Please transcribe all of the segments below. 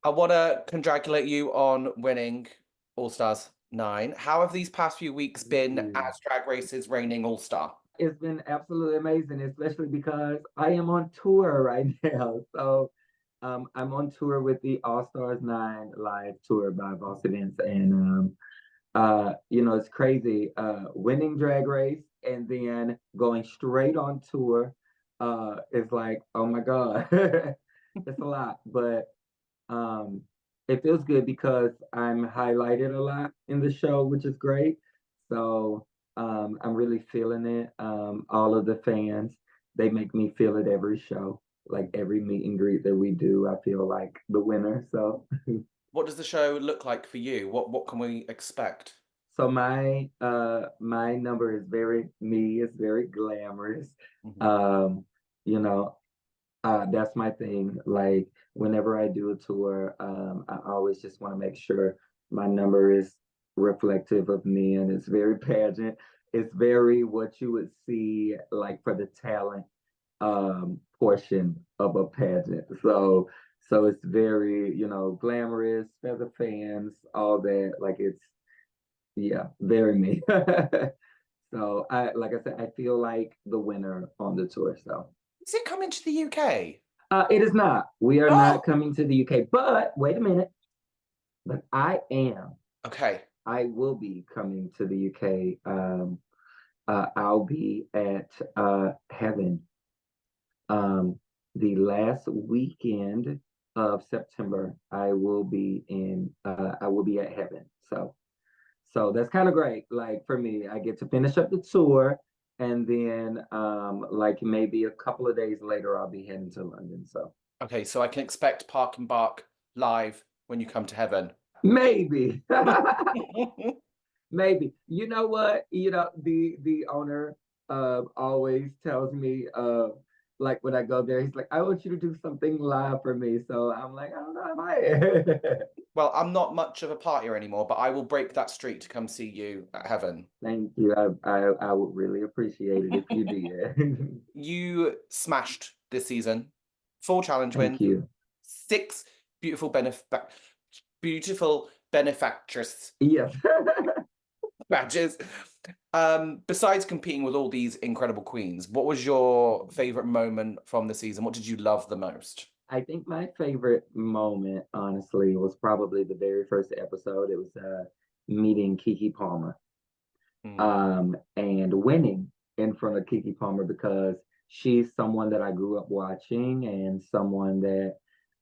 I want to congratulate you on winning All Stars 9. How have these past few weeks Thank been you. as Drag Race's reigning All Star? It's been absolutely amazing, especially because I am on tour right now. So I'm on tour with the All-Stars 9 live tour by Boss Events. And it's crazy. Winning Drag Race and then going straight on tour is like, oh my God. It's a lot. But um it feels good because I'm highlighted a lot in the show, which is great. So I'm really feeling it. All of the fans, they make me feel it every show. Like every meet and greet that we do, I feel like the winner. So What does the show look like for you? What can we expect? so my number is very me, it's very glamorous. Mhm. Um, you know, that's my thing. Like whenever I do a tour, I always just want to make sure my number is reflective of me, and it's very pageant. It's very what you would see like for the talent portion of a pageant. So it's very, glamorous, feather fans, all that. Like it's yeah, very me. So like I said, I feel like the winner on the tour. So Is it coming to the UK? it is not. We are not Oh, coming to the UK. But wait a minute. But I am. okay. I will be coming to the UK. I'll be at Heaven the last weekend of September. I will be at Heaven. So that's kind of great. Like for me, I get to finish up the tour, and then like maybe a couple of days later I'll be heading to London. So Okay, so I can expect Park and Bark live when you come to heaven. maybe. Maybe. You know what? The owner always tells me like when I go there, he's like, I want you to do something live for me. So I'm like, I don't know, I might. Well, I'm not much of a partier anymore, but I will break that streak to come see you at heaven. Thank you. I would really appreciate it if you did. You smashed this season. Full challenge Thank win, you. six beautiful benefactress Yes. badges. Besides competing with all these incredible queens, what was your favorite moment from the season? What did you love the most? I think my favorite moment, honestly, was probably the very first episode. It was meeting Kiki Palmer. Mm. And winning in front of Kiki Palmer because she's someone that I grew up watching and someone that,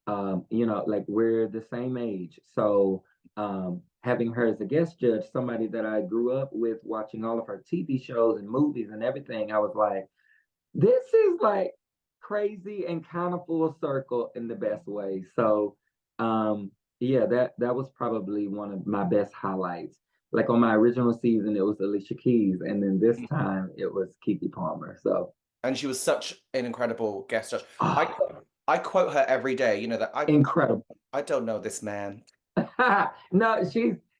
like we're the same age. So having her as a guest judge, somebody that I grew up with watching all of her TV shows and movies and everything, I was like, this is like crazy and kind of full circle in the best way. So yeah, that was probably one of my best highlights. Like on my original season, it was Alicia Keys, and then this time it was Kiki Palmer. So And she was such an incredible guest judge. I oh, quote, I quote her every day. You know that incredible. I don't know this man. No,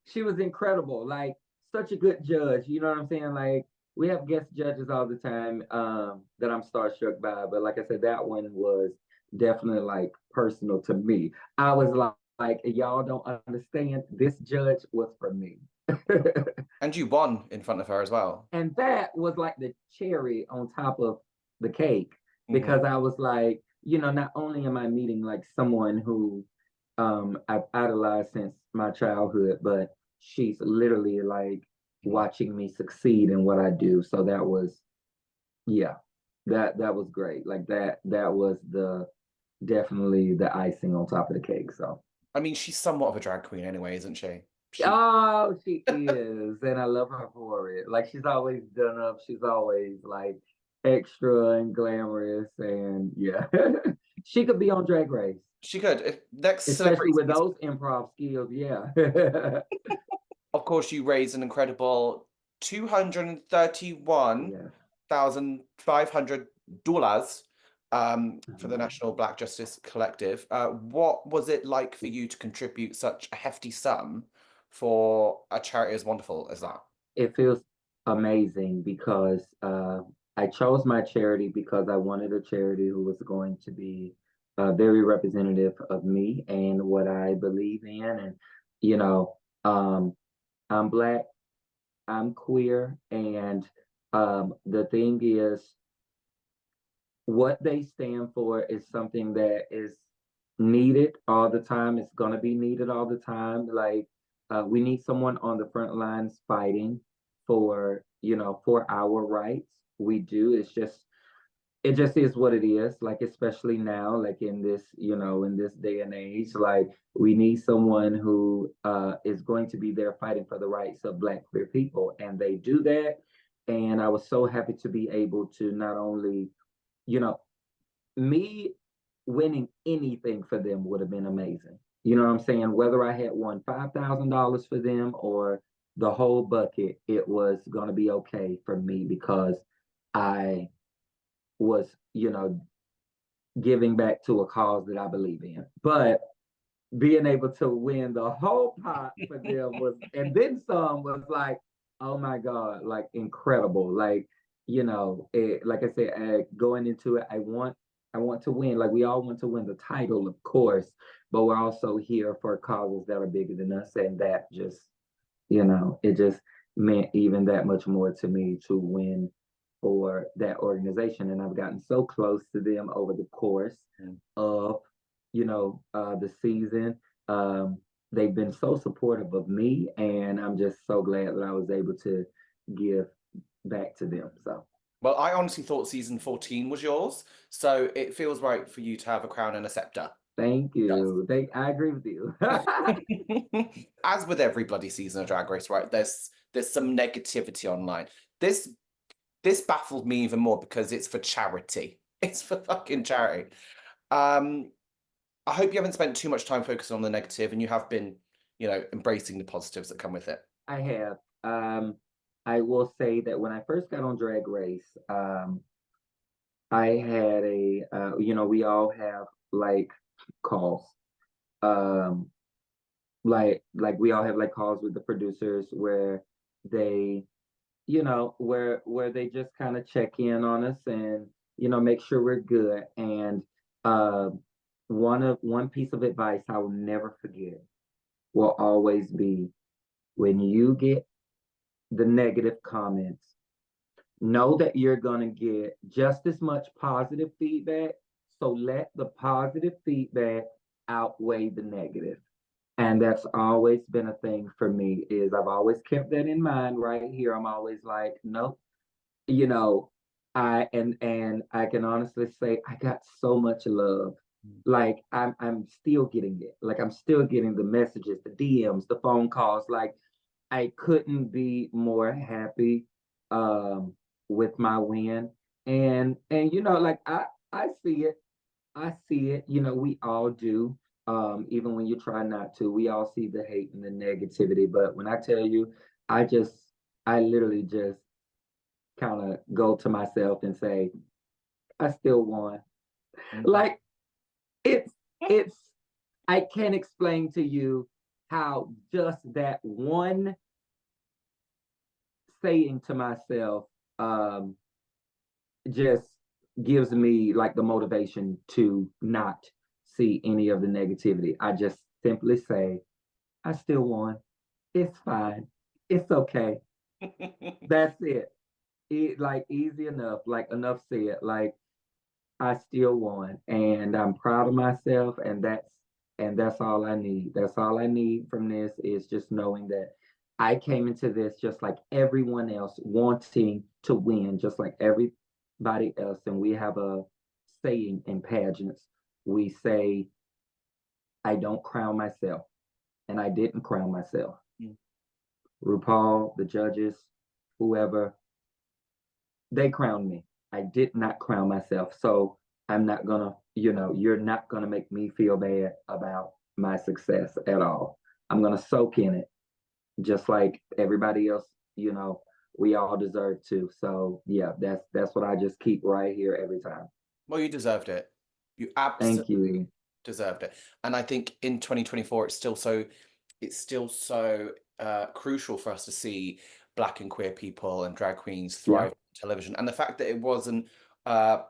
she was incredible. Like such a good judge. You know what I'm saying? Like we have guest judges all the time that I'm starstruck by, but like I said, that one was definitely like personal to me. I was like y'all don't understand. This judge was for me. And you won in front of her as well. And that was like the cherry on top of the cake Hmm. because I was like, not only am I meeting like someone who I've idolized since my childhood, but she's literally like watching me succeed in what I do. So that was, yeah, that was great. Like that was the definitely the icing on top of the cake. So I mean, she's somewhat of a drag queen anyway, isn't she? She oh, she is, and I love her for it. Like she's always done up. She's always like extra and glamorous, and yeah, she could be on Drag Race, she could. If next especially celebrity with season, those improv skills. Yeah, of course, you raised an incredible yeah. $231,500 for the Um, National Black Justice Collective. What was it like for you to contribute such a hefty sum for a charity as wonderful as that? it feels amazing because I chose my charity because I wanted a charity who was going to be very representative of me and what I believe in. And, you know, I'm Black, I'm queer, and the thing is, what they stand for is something that is needed all the time. It's going to be needed all the time. Like, we need someone on the front lines fighting for, for our rights. We do. It just is what it is. Like, especially now, like in this, in this day and age, like we need someone who is going to be there fighting for the rights of Black queer people. And they do that. And I was so happy to be able to not only, you know, me winning anything for them would have been amazing. You know what I'm saying? Whether I had won $5,000 for them or the whole bucket, it was going to be okay for me because I was, giving back to a cause that I believe in. But being able to win the whole pot for them was, and then some, was like, oh my God, like incredible. Like, like I said, going into it, I want to win. Like we all want to win the title, of course, but we're also here for causes that are bigger than us. And that just, it just meant even that much more to me to win for that organization. And I've gotten so close to them over the course of, the season. They've been so supportive of me, and I'm just so glad that I was able to give back to them. So. Well, I honestly thought season 14 was yours, so it feels right for you to have a crown and a scepter. Thank you. I agree with you. As with every bloody season of Drag Race, right? There's some negativity online. This baffled me even more because it's for charity. It's for fucking charity. I hope you haven't spent too much time focusing on the negative and you have been, embracing the positives that come with it. I have. I will say that when I first got on Drag Race, I had we all have like calls. Like we all have like calls with the producers where they, where they just kind of check in on us and, make sure we're good. And one piece of advice I will never forget will always be, when you get the negative comments, know that you're going to get just as much positive feedback. So let the positive feedback outweigh the negative. And that's always been a thing for me, is I've always kept that in mind right here. I'm always like, nope, I can honestly say I got so much love. Like I'm still getting it. Like I'm still getting the messages, the DMs, the phone calls. Like I couldn't be more happy with my win. And like I see it. I see it. We all do. Even when you try not to, we all see the hate and the negativity. But when I tell you, I literally just kind of go to myself and say, I still won. Like it's I can't explain to you how just that one saying to myself just gives me like the motivation to not see any of the negativity. I just simply say, I still won. It's fine. It's okay. That's it. Like easy enough, like enough said. Like I still won, and I'm proud of myself, and that's all I need. That's all I need from this, is just knowing that I came into this just like everyone else, wanting to win, just like everybody else. And we have a saying in pageants. We say, I don't crown myself, and I didn't crown myself. RuPaul, the judges, whoever, they crowned me. I did not crown myself. So I'm not gonna, you're not gonna make me feel bad about my success at all. I'm gonna soak in it, just like everybody else, we all deserve to. So yeah, that's what I just keep right here every time. Well, you deserved it. You absolutely deserved it. And I think in 2024, it's still so crucial for us to see Black and queer people and drag queens thrive on television. And the fact that it wasn't the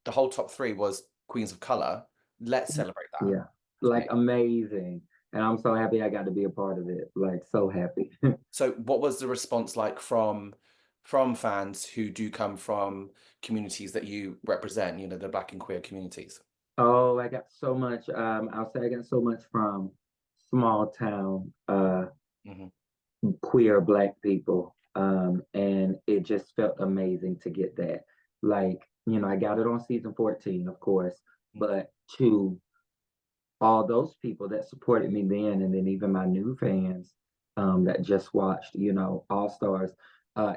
whole top 3 was queens of color Let's celebrate that. Yeah, like amazing. And I'm so happy I got to be a part of it. Like so happy. So what was the response like from fans who do come from communities that you represent, you know, the Black and queer communities? Oh, I got so much. I'll say I got so much from small town Hmm. queer Black people. And it just felt amazing to get that. Like, you know, I got it on season 14, of course, but to all those people that supported me then, and then even my new fans that just watched, you know, All Stars,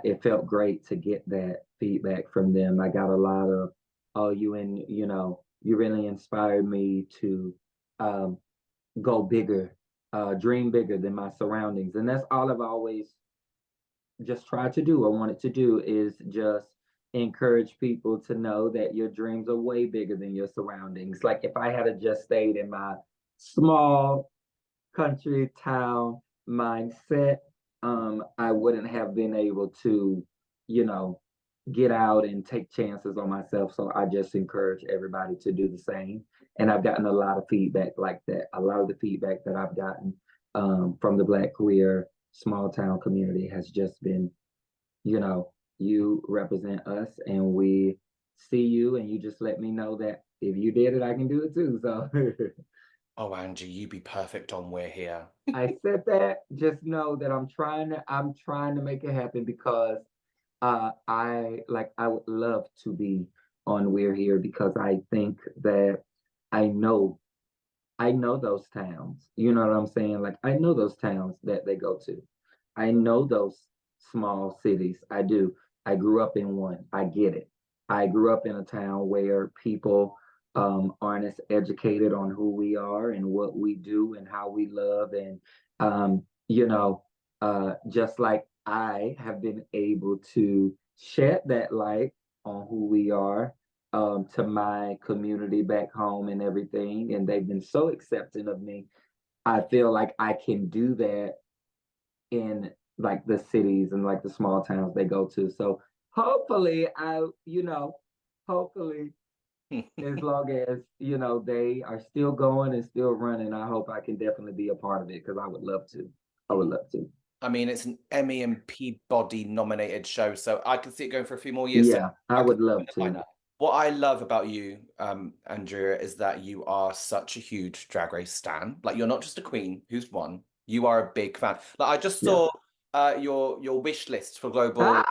it felt great to get that feedback from them. I got a lot of, oh, you know, you really inspired me to um, go bigger, dream bigger than my surroundings. And that's all I've always just tried to do. I wanted to do is just encourage people to know that your dreams are way bigger than your surroundings. Like if I had just stayed in my small country town mindset, I wouldn't have been able to, you know, get out and take chances on myself. So I just encourage everybody to do the same. And I've gotten a lot of feedback like that. A lot of the feedback that I've gotten from the Black queer small town community has just been, you know, you represent us and we see you and you just let me know that if you did it, I can do it too. So Oh, Angie, you be perfect on We're Here. I said that. Just know that I'm trying to make it happen because I would love to be on We're Here because I think that I know I know those towns. You know what I'm saying? Like I know those towns that they go to. I know those small cities. I do. I grew up in one. I get it. I grew up in a town where people aren't as educated on who we are and what we do and how we love and you know, just like I have been able to shed that light on who we are to my community back home and everything, and they've been so accepting of me. I feel like I can do that in like the cities and like the small towns they go to. So hopefully, hopefully, as long as they are still going and still running, I hope I can definitely be a part of it because I would love to. I would love to. I mean, it's an Emmy and Peabody nominated show, so I can see it going for a few more years. So Yeah, I I can would love the to. lineup. What I love about you, Andrea, is that you are such a huge Drag Race stan. Like, you're not just a queen who's won. You are a big fan. Like, I just Yeah. saw your wish list for global, and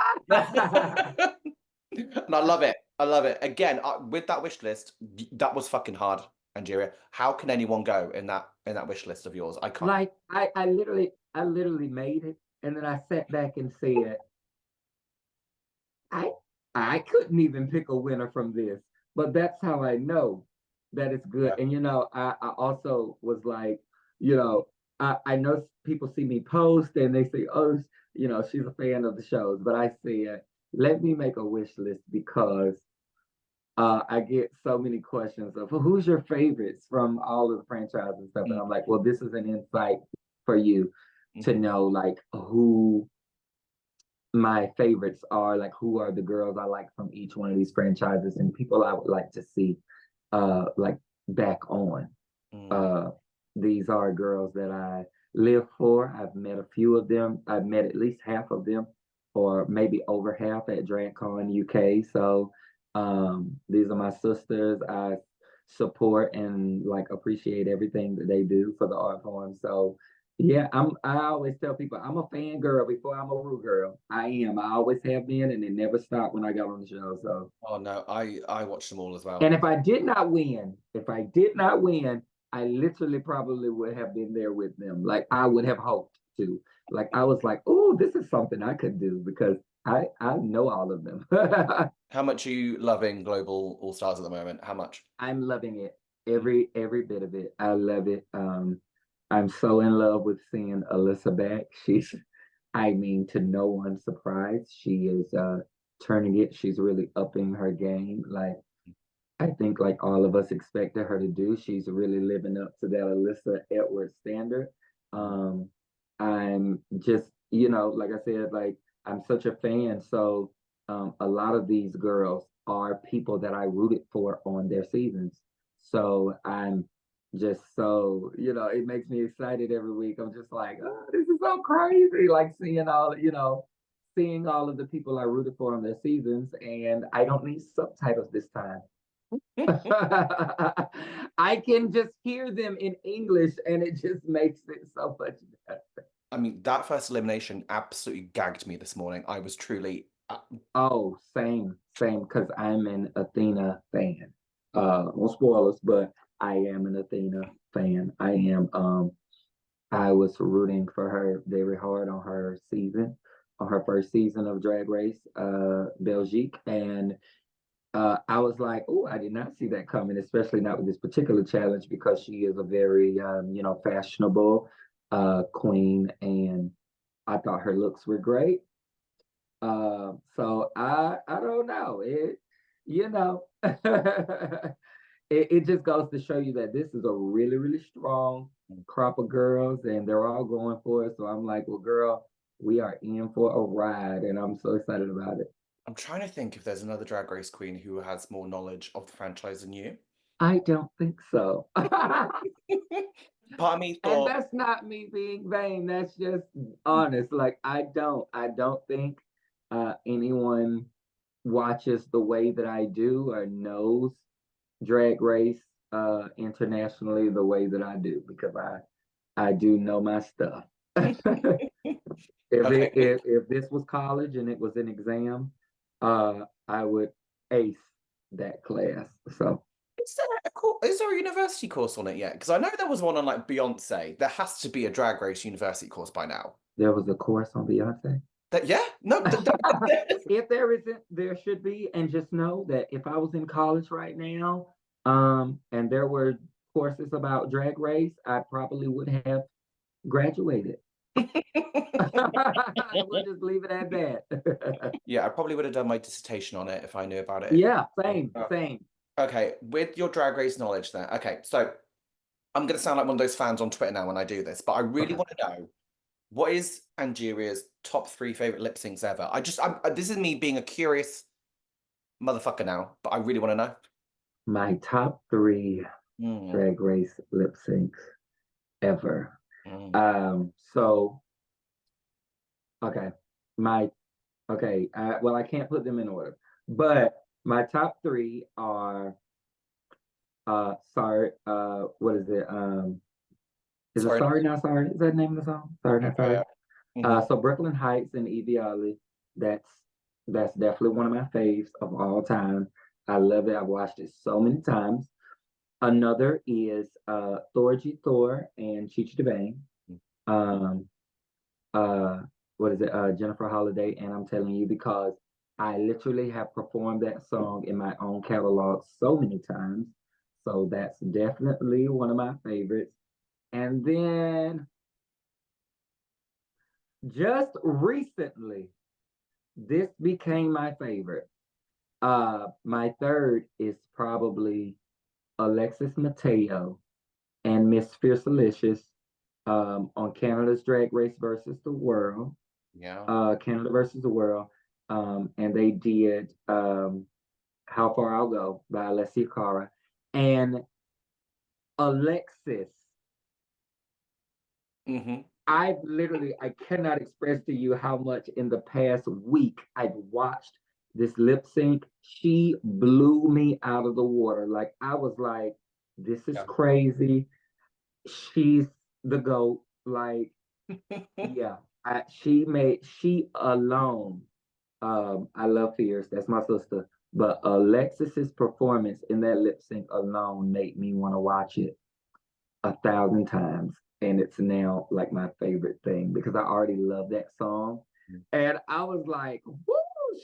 I love it. I love it. Again, with that wish list, that was fucking hard, Angeria. How can anyone go in that wish list of yours? I can't. Like I literally made it, and then I sat back and said, I I couldn't even pick a winner from this, but that's how I know that it's good. Yeah. And I also was like, I know people see me post and they say, oh, she's a fan of the shows, but I said, let me make a wish list because I get so many questions of, well, who's your favorites from all of the franchises and stuff, and I'm like, well, this is an insight for you to Mhm. know like who my favorites are, like who are the girls I like from each one of these franchises and people I would like to see like back on. Mm. Uh these are girls that I live for. I've met a few of them. I've met at least half of them or maybe over half at DragCon UK. So these are my sisters. I support and like appreciate everything that they do for the art form. So yeah, I always tell people I'm a fan girl before I'm a Rue girl. I am. I always have been, and it never stopped when I got on the show. So, Oh no, I watched them all as well. and if I did not win, I literally probably would have been there with them. Like I would have hoped to. Like I was like, oh, this is something I could do because I know all of them. How much are you loving Global All Stars at the moment? How much? I'm loving it. Mm. Every bit of it. I love it. I'm so in love with seeing Alyssa back. I mean, to no one's surprise, she is turning it. She's really upping her game. Like I think like all of us expected her to do. She's really living up to that Alyssa Edwards standard. Mm. Um, I'm just, like I said, like I'm such a fan. So a lot of these girls are people that I rooted for on their seasons. So I'm just so, it makes me excited every week. I'm just like, oh, this is so crazy. Like seeing all of the people I rooted for on their seasons, and I don't need subtitles this time. I can just hear them in English, and it just makes it so much better. I mean, that first elimination absolutely gagged me this morning. I was truly. Oh, same, because I'm an Athena fan. No spoilers, but I am an Athena fan. I was rooting for her very hard on her season, on her first season of Drag Race, Belgique, and I was like, oh, I did not see that coming, especially not with this particular challenge because she is a very, fashionable queen, and I thought her looks were great. So I don't know. You know, it just goes to show you that this is a really, really strong crop of girls, and they're all going for it. So I'm like, well, girl, we are in for a ride, and I'm so excited about it. I'm trying to think if there's another Drag Race queen who has more knowledge of the franchise than you. I don't think so. Part of me And thought, that's not me being vain. That's just honest. Like I don't think anyone watches the way that I do or knows Drag Race internationally the way that I do because I do know my stuff. okay, If this was college and it was an exam, I would ace that class. So is there a university course on it yet? Because I know there was one on like Beyonce. There has to be a Drag Race university course by now. there was a course on Beyonce. Yeah, no. If there isn't, there should be. And just know that if I was in college right now, and there were courses about Drag Race, I probably would have graduated. We'll just leave it at that. Yeah, I probably would have done my dissertation on it if I knew about it. Yeah, same. Okay, with your Drag Race knowledge then. Okay, so I'm going to sound like one of those fans on Twitter now when I do this, but I really want to know what is Angeria's top 3 favorite lip syncs ever? This is me being a curious motherfucker now, but I really want to know. My top 3 Drag Race lip syncs ever. So okay, well, I can't put them in order, but my top 3 are sorry, what is it? Is it Sorry Not Sorry? Is that the name of the song? Sorry Not Sorry. So Brooklyn Heights and Evie Oddly, that's definitely one of my faves of all time. I love it. I've watched it so many times. Another is Thorgy Thor and Chi DeVane. What is it? Jennifer Holiday, and I'm telling you because I literally have performed that song in my own catalog so many times. So that's definitely one of my favorites. And then just recently, this became my favorite. My third is probably Alexis Mateo and Miss Fiercelicious on Canada's Drag Race versus the World. Yeah. Canada versus the World. And they did How Far I'll Go by Alessia Cara. And Alexis, I cannot express to you how much in the past week I've watched this lip sync. She blew me out of the water. Like, I was like, this is crazy. She's the GOAT. Like, yeah, she alone. I love Fierce. That's my sister. But Alexis's performance in that lip sync alone made me want to watch it 1,000 times. And it's now like my favorite thing because I already love that song. And I was like, woo,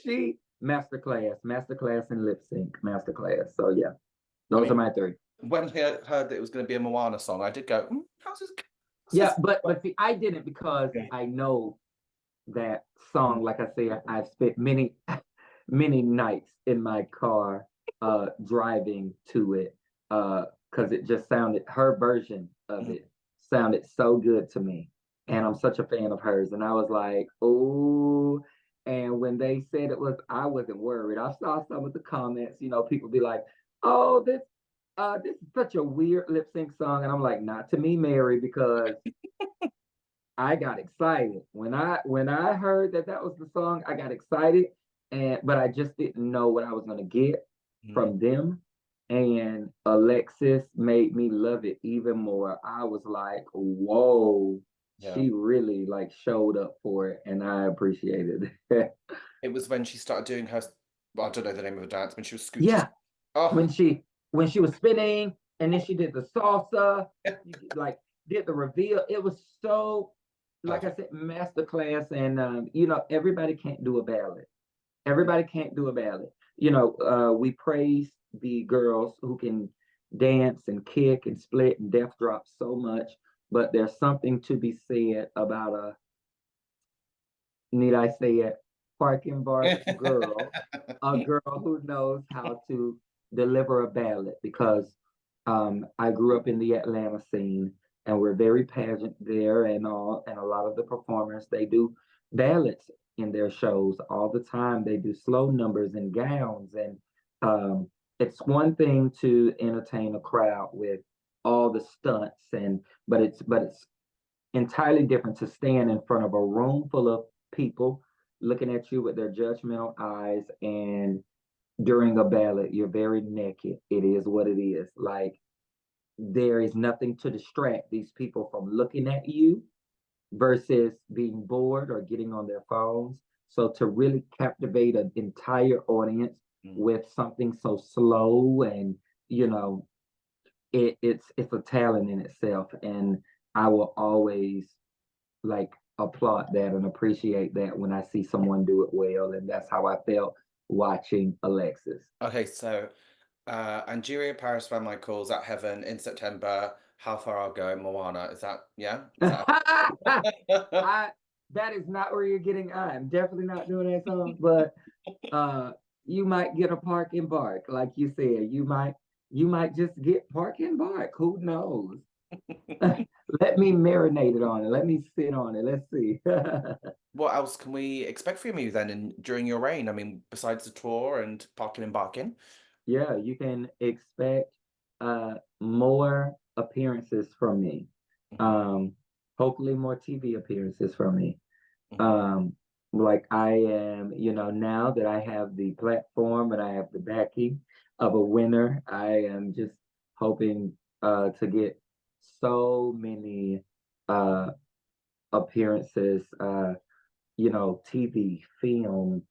she masterclass in lip sync, masterclass. So yeah, those are my 3. When I heard that it was going to be a Moana song, I did go, how's this? Yeah, but see, I didn't because I know that song. Like I said, I've spent many nights in my car driving to it because it just sounded, her version of it sounded so good to me. And I'm such a fan of hers. And I was like, oh, and when they said it was, I wasn't worried. I saw some of the comments, people be like, oh, this this is such a weird lip sync song. And I'm like, not to me, Mary, because I got excited. When I heard that that was the song, I got excited. But I just didn't know what I was gonna get Mm, from them. And Alexis made me love it even more. I was like, whoa, yeah. she really like showed up for it, and I appreciated it. It was when she started doing her, well, I don't know the name of the dance, when she was scooching. Yeah, Oh, when she was spinning and then she did the salsa, like did the reveal. It was so, like I perfect. said, masterclass. And everybody can't do a ballad. Everybody can't do a ballad. We praise the girls who can dance and kick and split and death drop so much, but there's something to be said about need I say it, Park and Bark girl, a girl who knows how to deliver a ballad, because I grew up in the Atlanta scene, and we're very pageant there and all, and a lot of the performers, they do ballads in their shows all the time. They do slow numbers and gowns, and um, it's one thing to entertain a crowd with all the stunts, but it's entirely different to stand in front of a room full of people looking at you with their judgmental eyes. And during a ballad, you're very naked. It is what it is. Like, there is nothing to distract these people from looking at you versus being bored or getting on their phones. So to really captivate an entire audience Mm. with something so slow, and you know it's a talent in itself. And I will always like applaud that and appreciate that when I see someone do it well. And that's how I felt watching Alexis. Okay, so Angeria, Paris, Van Michael's at Heaven in September. How far I'll go, Moana. Is that, yeah? Is that I that is not where you're getting. I'm definitely not doing that song, but uh you might get a Park and Bark, like you said. You might just get Park and Bark. Who knows? Let me marinate it on it. Let me sit on it. Let's see. what else can we expect from you then during your reign? I mean, besides the tour and parking and barking. Yeah, you can expect more appearances from me. Hmm. Um, hopefully more TV appearances from me. Hmm. Um, like I am, now that I have the platform and I have the backing of a winner, I am just hoping to get so many uh appearances, TV, film,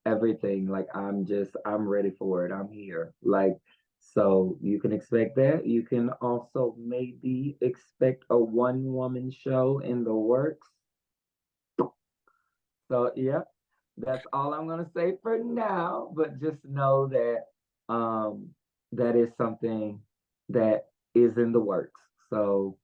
everything. Like I'm ready for it. I'm here. Like, so you can expect that. You can also maybe expect a one-woman show in the works. So yeah, that's all I'm gonna say for now. But just know that that is something that is in the works. So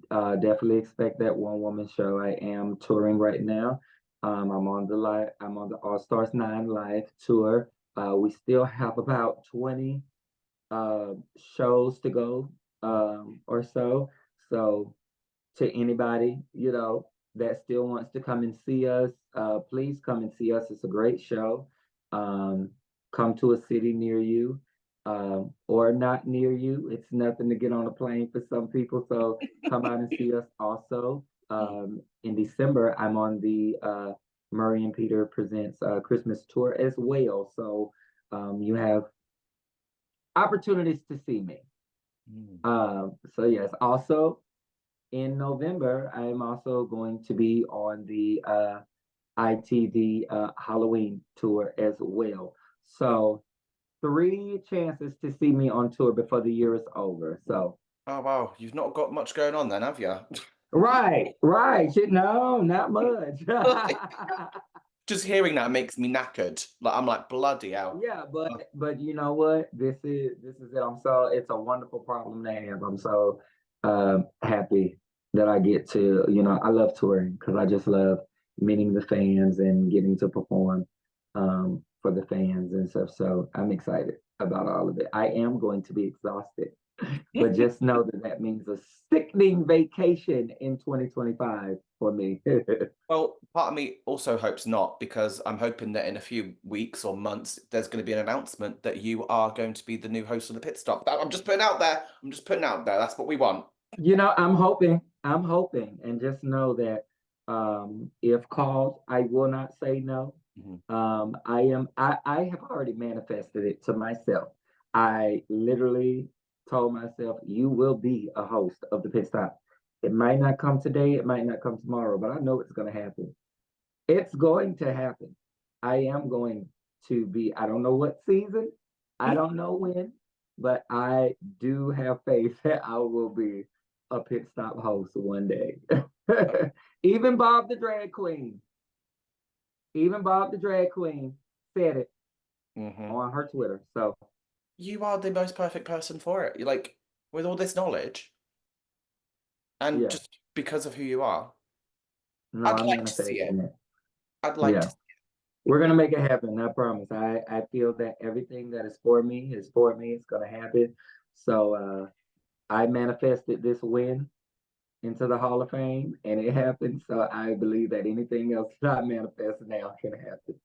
definitely expect that one-woman show. I am touring right now. I'm on the Allstars 9 live tour. We still have about 20 uh, shows to go, or so. So to anybody, that still wants to come and see us, please come and see us. It's a great show. Um, Come to a city near you, or not near you. It's nothing to get on a plane for some people. So come out and see us also. Mm. In December, I'm on the Murray and Peter Presents Christmas tour as well. So you have opportunities to see me. Mm. So yes, also in November, I am also going to be on the ITV Halloween tour as well. So three chances to see me on tour before the year is over. So Oh wow, you've not got much going on then, have you? right, right. No, not much. Just hearing that makes me knackered. Like I'm like bloody hell. Yeah, but Oh, but you know what? This is it. It's a wonderful problem to have. I'm so happy that I get to, I love touring because I just love meeting the fans and getting to perform for the fans and stuff. So I'm excited about all of it. I am going to be exhausted But just know that that means a sickening vacation in 2025 for me. Well, part of me also hopes not, because I'm hoping that in a few weeks or months, there's going to be an announcement that you are going to be the new host of the pit stop. I'm just putting out there. I'm just putting out there. That's what we want. I'm hoping, and just know that if called, I will not say no. Mhm. I have already manifested it to myself. I literally told myself, you will be a host of the pit stop. It might not come today, it might not come tomorrow, but I know it's going to happen. It's going to happen. I am going to be, I don't know what season, I don't know when, but I do have faith that I will be a pit stop host one day. Even Bob the drag queen, even Bob the drag queen said it Mhm. on her Twitter. So You are the most perfect person for it. You're like, with all this knowledge and yeah, just because of who you are, no, I'd I'm like to see manifesting it. it. I'd like Yeah. to. We're gonna make it happen, I promise. I feel that everything that is for me is for me. It's gonna happen. So I manifested this win into the Hall of Fame, and it happened. So I believe that anything else that I manifest now can happen.